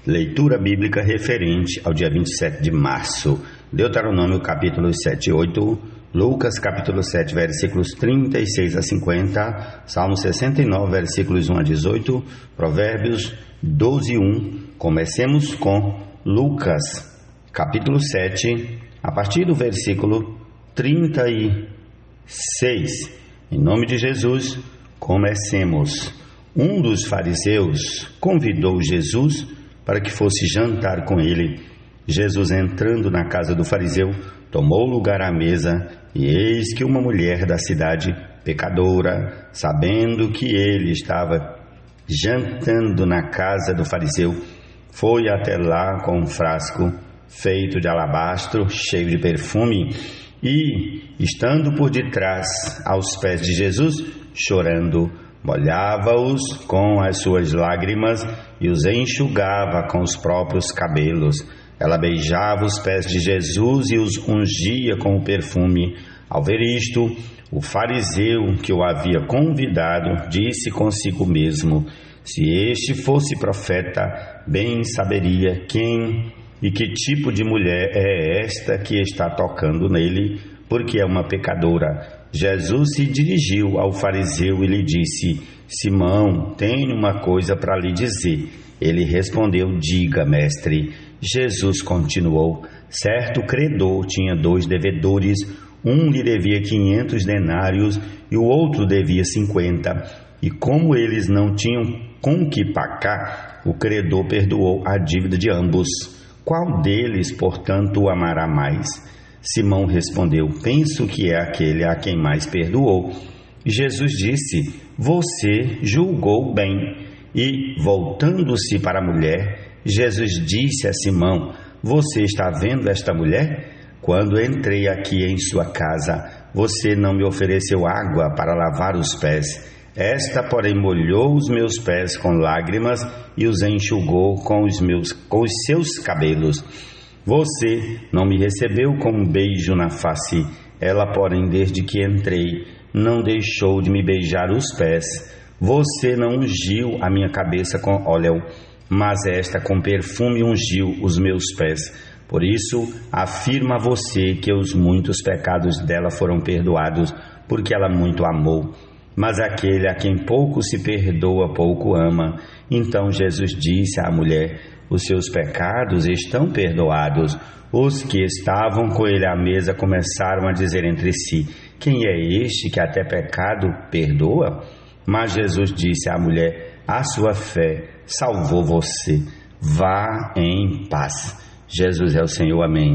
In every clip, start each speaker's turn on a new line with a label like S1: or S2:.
S1: Leitura bíblica referente ao dia 27 de março. Deuteronômio capítulos 7 e 8, Lucas capítulo 7, versículos 36 a 50, Salmo 69, versículos 1 a 18, Provérbios 12 e 1. Comecemos com Lucas capítulo 7, a partir do versículo 36. Em nome de Jesus, comecemos. Um dos fariseus convidou Jesus para que fosse jantar com ele. Jesus, entrando na casa do fariseu, tomou lugar à mesa, e eis que uma mulher da cidade, pecadora, sabendo que ele estava jantando na casa do fariseu, foi até lá com um frasco feito de alabastro, cheio de perfume, e, estando por detrás aos pés de Jesus, chorando, molhava-os com as suas lágrimas e os enxugava com os próprios cabelos. Ela beijava os pés de Jesus e os ungia com o perfume. Ao ver isto, o fariseu que o havia convidado disse consigo mesmo: se este fosse profeta, bem saberia quem e que tipo de mulher é esta que está tocando nele, porque é uma pecadora. Jesus se dirigiu ao fariseu e lhe disse: Simão, tenho uma coisa para lhe dizer. Ele respondeu: diga, mestre. Jesus continuou: certo credor tinha 2 devedores, um lhe devia 500 denários e o outro devia 50. E como eles não tinham com que pagar, o credor perdoou a dívida de ambos. Qual deles, portanto, o amará mais? Simão respondeu: penso que é aquele a quem mais perdoou. Jesus disse: você julgou bem. E, voltando-se para a mulher, Jesus disse a Simão: você está vendo esta mulher? Quando entrei aqui em sua casa, você não me ofereceu água para lavar os pés. Esta, porém, molhou os meus pés com lágrimas e os enxugou com os seus cabelos. Você não me recebeu com um beijo na face. Ela, porém, desde que entrei, não deixou de me beijar os pés. Você não ungiu a minha cabeça com óleo, mas esta com perfume ungiu os meus pés. Por isso, afirmo a você que os muitos pecados dela foram perdoados, porque ela muito amou. Mas aquele a quem pouco se perdoa, pouco ama. Então Jesus disse à mulher: os seus pecados estão perdoados. Os que estavam com ele à mesa começaram a dizer entre si: quem é este que até pecado perdoa? Mas Jesus disse à mulher: a sua fé salvou você. Vá em paz. Jesus é o Senhor. Amém.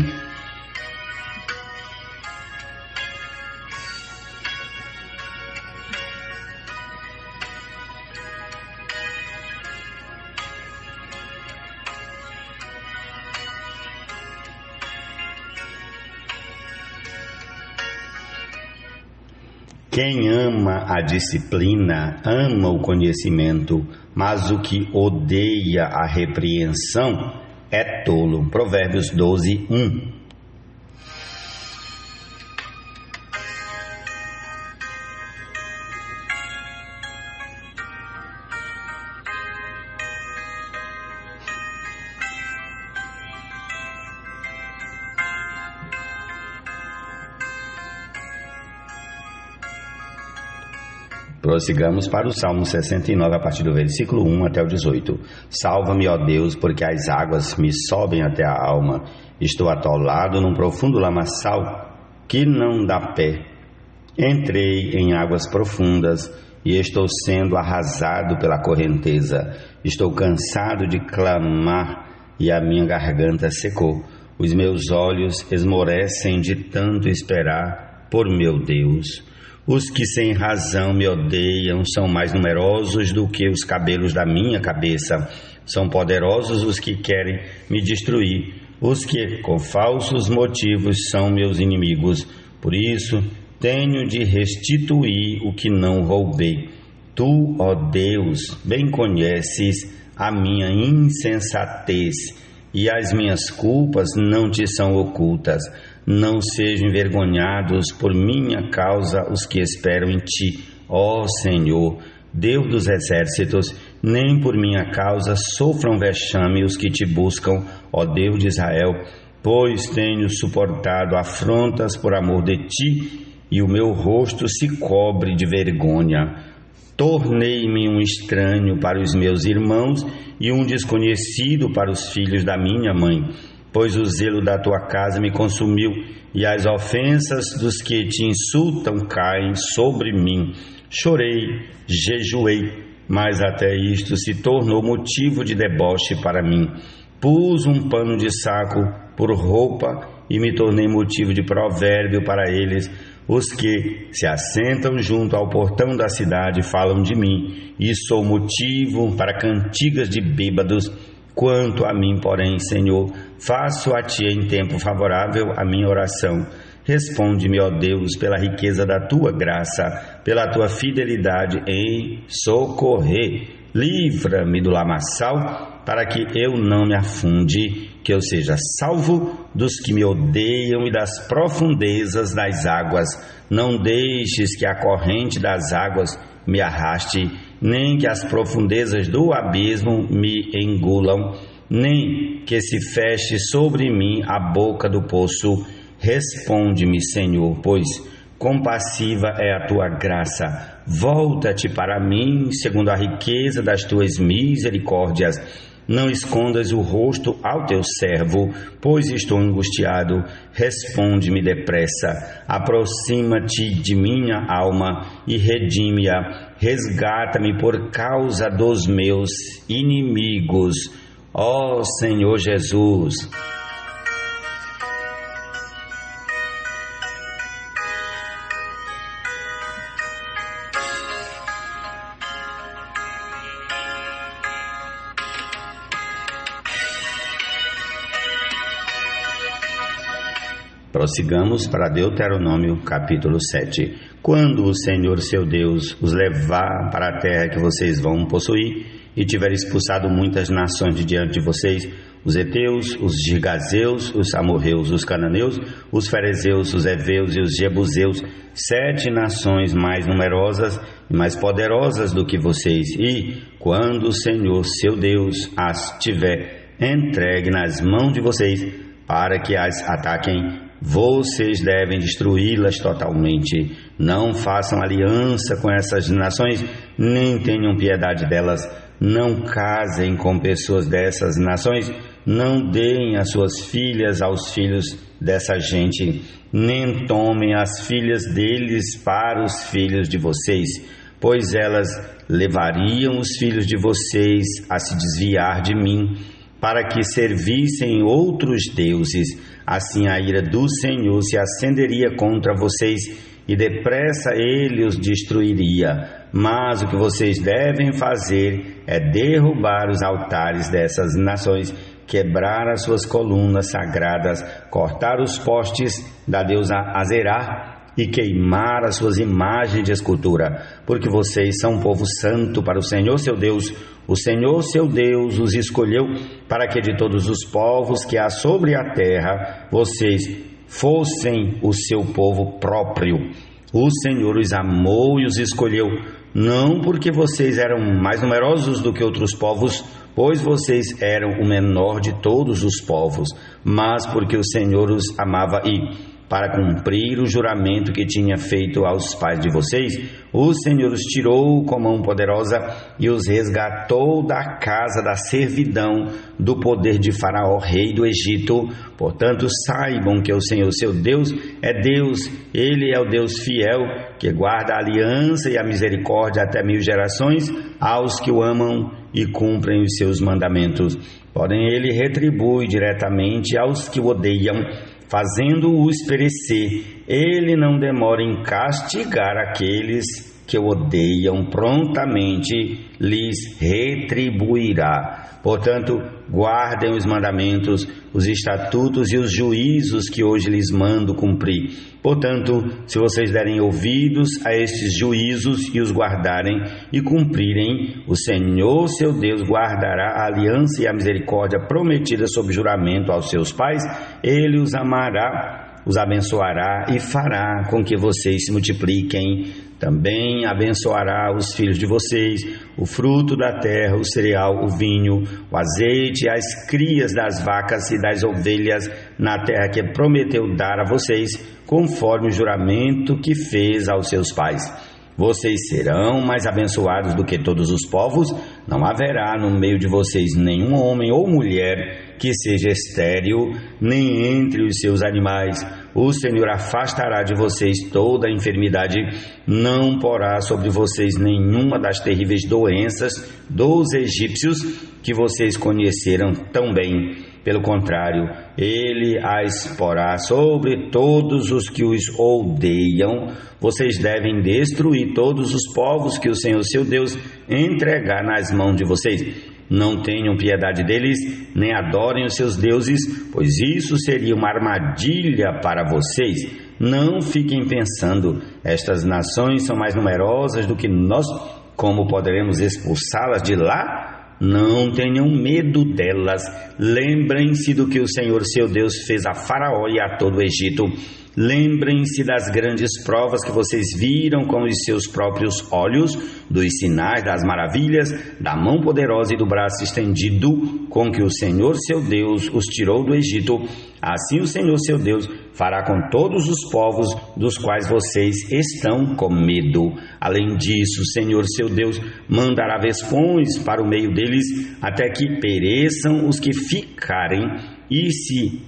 S1: Quem ama a disciplina, ama o conhecimento, mas o que odeia a repreensão é tolo. Provérbios 12, 1. Prossigamos para o Salmo 69, a partir do versículo 1 até o 18. Salva-me, ó Deus, porque as águas me sobem até a alma. Estou atolado num profundo lamaçal que não dá pé. Entrei em águas profundas e estou sendo arrasado pela correnteza. Estou cansado de clamar e a minha garganta secou. Os meus olhos esmorecem de tanto esperar por meu Deus. Os que sem razão me odeiam são mais numerosos do que os cabelos da minha cabeça. São poderosos os que querem me destruir. Os que, com falsos motivos, são meus inimigos. Por isso, tenho de restituir o que não roubei. Tu, ó Deus, bem conheces a minha insensatez, e as minhas culpas não te são ocultas. Não sejam envergonhados por minha causa os que esperam em ti, ó Senhor, Deus dos exércitos. nem por minha causa sofram vexame os que te buscam, ó Deus de Israel, pois tenho suportado afrontas por amor de ti, e o meu rosto se cobre de vergonha. Tornei-me um estranho para os meus irmãos e um desconhecido para os filhos da minha mãe, pois o zelo da tua casa me consumiu, e as ofensas dos que te insultam caem sobre mim. Chorei, jejuei, mas até isto se tornou motivo de deboche para mim. Pus um pano de saco por roupa e me tornei motivo de provérbio para eles. Os que se assentam junto ao portão da cidade falam de mim, e sou motivo para cantigas de bêbados. Quanto a mim, porém, Senhor, faço a ti em tempo favorável a minha oração. Responde-me, ó Deus, pela riqueza da tua graça, pela tua fidelidade em socorrer. Livra-me do lamaçal, para que eu não me afunde, que eu seja salvo dos que me odeiam e das profundezas das águas. Não deixes que a corrente das águas me arraste, nem que as profundezas do abismo me engulam, nem que se feche sobre mim a boca do poço. Responde-me, Senhor, pois compassiva é a tua graça. Volta-te para mim, segundo a riqueza das tuas misericórdias. Não escondas o rosto ao teu servo, pois estou angustiado. Responde-me depressa. Aproxima-te de minha alma e redime-a. Resgata-me por causa dos meus inimigos. Ó Senhor Jesus. Prossigamos para Deuteronômio capítulo 7. Quando o Senhor seu Deus os levar para a terra que vocês vão possuir, e tiver expulsado muitas nações de diante de vocês, os heteus, os girgazeus, os amorreus, os cananeus, os ferezeus, os heveus e os jebuseus, 7 nações mais numerosas e mais poderosas do que vocês, e quando o Senhor seu Deus as tiver entregue nas mãos de vocês, para que as ataquem, vocês devem destruí-las totalmente. Não façam aliança com essas nações, nem tenham piedade delas. Não casem com pessoas dessas nações, não deem as suas filhas aos filhos dessa gente, nem tomem as filhas deles para os filhos de vocês, pois elas levariam os filhos de vocês a se desviar de mim, para que servissem outros deuses. Assim a ira do Senhor se acenderia contra vocês, e depressa ele os destruiria. Mas o que vocês devem fazer é derrubar os altares dessas nações, quebrar as suas colunas sagradas, cortar os postes da deusa Azerá e queimar as suas imagens de escultura, porque vocês são um povo santo para o Senhor seu Deus. O Senhor seu Deus os escolheu para que de todos os povos que há sobre a terra, vocês fossem o seu povo próprio. O Senhor os amou e os escolheu, não porque vocês eram mais numerosos do que outros povos, pois vocês eram o menor de todos os povos, mas porque o Senhor os amava e, para cumprir o juramento que tinha feito aos pais de vocês, o Senhor os tirou com mão poderosa e os resgatou da casa da servidão, do poder de Faraó, rei do Egito. Portanto, saibam que o Senhor, seu Deus, é Deus. Ele é o Deus fiel, que guarda a aliança e a misericórdia até 1000 gerações aos que o amam e cumprem os seus mandamentos. Porém, ele retribui diretamente aos que o odeiam, fazendo-os perecer. Ele não demora em castigar aqueles que o odeiam, prontamente lhes retribuirá. Portanto, guardem os mandamentos, os estatutos e os juízos que hoje lhes mando cumprir. Portanto, se vocês derem ouvidos a estes juízos e os guardarem e cumprirem, o Senhor seu Deus guardará a aliança e a misericórdia prometida sob juramento aos seus pais. Ele os amará os abençoará e fará com que vocês se multipliquem. Também abençoará os filhos de vocês, o fruto da terra, o cereal, o vinho, o azeite, as crias das vacas e das ovelhas na terra que prometeu dar a vocês, conforme o juramento que fez aos seus pais. Vocês serão mais abençoados do que todos os povos. Não haverá no meio de vocês nenhum homem ou mulher que seja estéril, nem entre os seus animais. O Senhor afastará de vocês toda a enfermidade, não porá sobre vocês nenhuma das terríveis doenças dos egípcios que vocês conheceram tão bem. Pelo contrário, ele as porá sobre todos os que os odeiam. Vocês devem destruir todos os povos que o Senhor seu Deus entregar nas mãos de vocês. Não tenham piedade deles, nem adorem os seus deuses, pois isso seria uma armadilha para vocês. Não fiquem pensando, estas nações são mais numerosas do que nós, como poderemos expulsá-las de lá? Não tenham medo delas. Lembrem-se do que o Senhor seu Deus fez a Faraó e a todo o Egito. Lembrem-se das grandes provas que vocês viram com os seus próprios olhos, dos sinais, das maravilhas, da mão poderosa e do braço estendido, com que o Senhor seu Deus os tirou do Egito. Assim o Senhor seu Deus fará com todos os povos dos quais vocês estão com medo. Além disso, o Senhor seu Deus mandará vespões para o meio deles, até que pereçam os que ficarem e se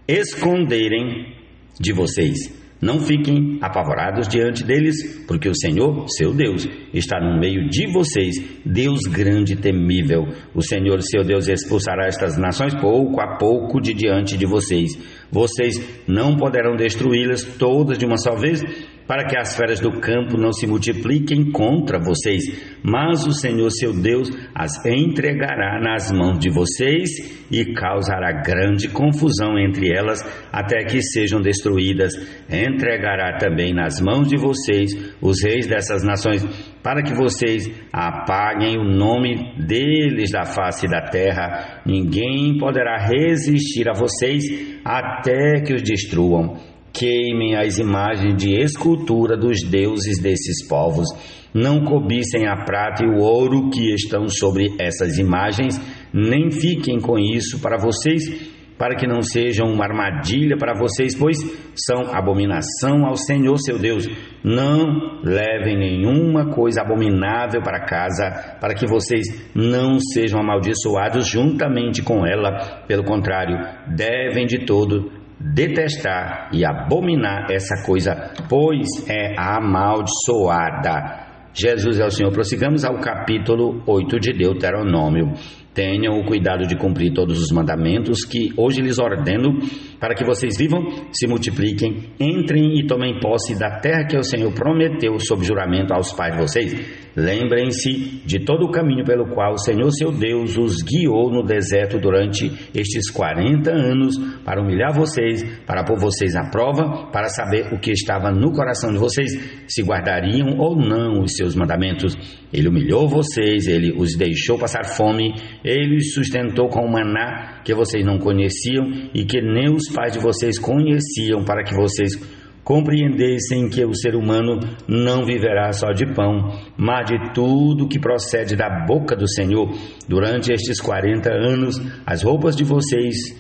S1: esconderem de vocês. Não fiquem apavorados diante deles, porque o Senhor, seu Deus, está no meio de vocês, Deus grande e temível. O Senhor, seu Deus, expulsará estas nações pouco a pouco de diante de vocês. Vocês não poderão destruí-las todas de uma só vez, para que as feras do campo não se multipliquem contra vocês, mas o Senhor seu Deus as entregará nas mãos de vocês e causará grande confusão entre elas até que sejam destruídas. Entregará também nas mãos de vocês os reis dessas nações, para que vocês apaguem o nome deles da face da terra. Ninguém poderá resistir a vocês até que os destruam. Queimem as imagens de escultura dos deuses desses povos. Não cobicem a prata e o ouro que estão sobre essas imagens, nem fiquem com isso para vocês, para que não sejam uma armadilha para vocês, pois são abominação ao Senhor seu Deus. Não levem nenhuma coisa abominável para casa, para que vocês não sejam amaldiçoados juntamente com ela. Pelo contrário, devem de todo detestar e abominar essa coisa, pois é amaldiçoada. Jesus é o Senhor. Prossigamos ao capítulo 8 de Deuteronômio. Tenham o cuidado de cumprir todos os mandamentos que hoje lhes ordeno, para que vocês vivam, se multipliquem, entrem e tomem posse da terra que o Senhor prometeu sob juramento aos pais de vocês. Lembrem-se de todo o caminho pelo qual o Senhor seu Deus os guiou no deserto durante estes 40 anos, para humilhar vocês, para pôr vocês à prova, para saber o que estava no coração de vocês, se guardariam ou não os seus mandamentos. Ele humilhou vocês, ele os deixou passar fome, ele os sustentou com o maná que vocês não conheciam e que nem os pais de vocês conheciam, para que vocês compreendessem que o ser humano não viverá só de pão, mas de tudo que procede da boca do Senhor. Durante estes 40 anos, as roupas que vocês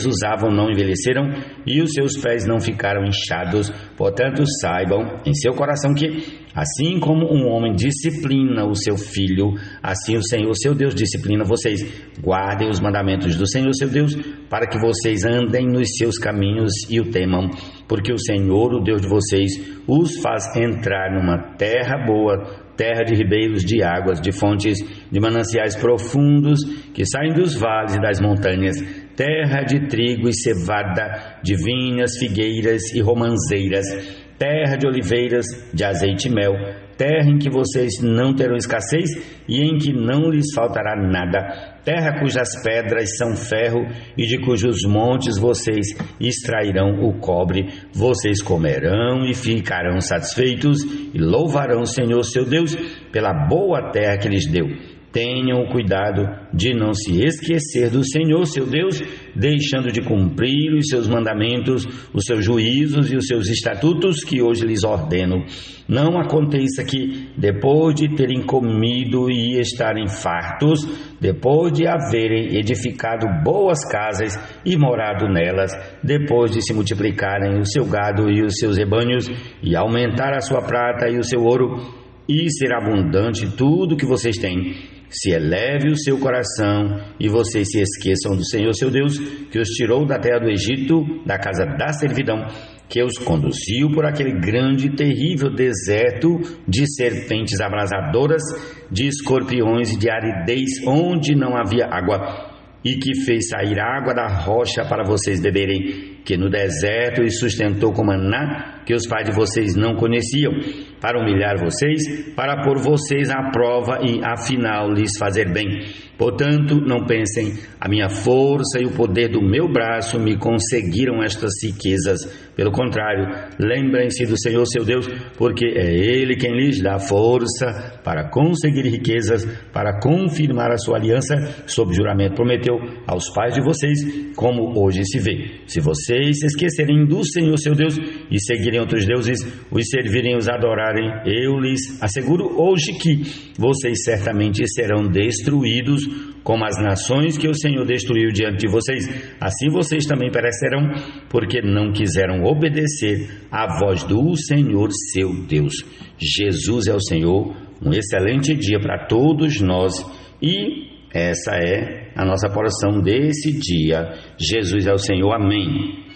S1: usavam não envelheceram e os seus pés não ficaram inchados. Portanto, saibam em seu coração que, assim como um homem disciplina o seu filho, assim o Senhor seu Deus disciplina vocês. Guardem os mandamentos do Senhor seu Deus, para que vocês andem nos seus caminhos e o temam, porque o Senhor, o Deus de vocês, os faz entrar numa terra boa, terra de ribeiros de águas, de fontes, de mananciais profundos que saem dos vales e das montanhas, terra de trigo e cevada, de vinhas, figueiras e romanzeiras, terra de oliveiras, de azeite e mel, terra em que vocês não terão escassez e em que não lhes faltará nada, terra cujas pedras são ferro e de cujos montes vocês extrairão o cobre. Vocês comerão e ficarão satisfeitos e louvarão o Senhor seu Deus pela boa terra que lhes deu. tenham o cuidado de não se esquecer do Senhor, seu Deus, deixando de cumprir os seus mandamentos, os seus juízos e os seus estatutos que hoje lhes ordeno. Não aconteça que, depois de terem comido e estarem fartos, depois de haverem edificado boas casas e morado nelas, depois de se multiplicarem o seu gado e os seus rebanhos, e aumentar a sua prata e o seu ouro, e ser abundante tudo que vocês têm, se eleve o seu coração e vocês se esqueçam do Senhor seu Deus, que os tirou da terra do Egito, da casa da servidão, que os conduziu por aquele grande e terrível deserto de serpentes abrasadoras, de escorpiões e de aridez, onde não havia água, e que fez sair água da rocha para vocês beberem, que no deserto os sustentou com maná, que os pais de vocês não conheciam, para humilhar vocês, para pôr vocês à prova e afinal lhes fazer bem. Portanto, não pensem, a minha força e o poder do meu braço me conseguiram estas riquezas. Pelo contrário, lembrem-se do Senhor seu Deus, porque é Ele quem lhes dá força para conseguir riquezas, para confirmar a sua aliança, sob juramento prometeu aos pais de vocês, como hoje se vê. Se vocês se esquecerem do Senhor seu Deus e seguirem outros deuses, os servirem e os adorarem, eu lhes asseguro hoje que vocês certamente serão destruídos como as nações que o Senhor destruiu diante de vocês. Assim vocês também perecerão, porque não quiseram obedecer à voz do Senhor seu Deus. Jesus é o Senhor. Um excelente dia para todos nós, e essa é a nossa porção desse dia. Jesus é o Senhor. Amém.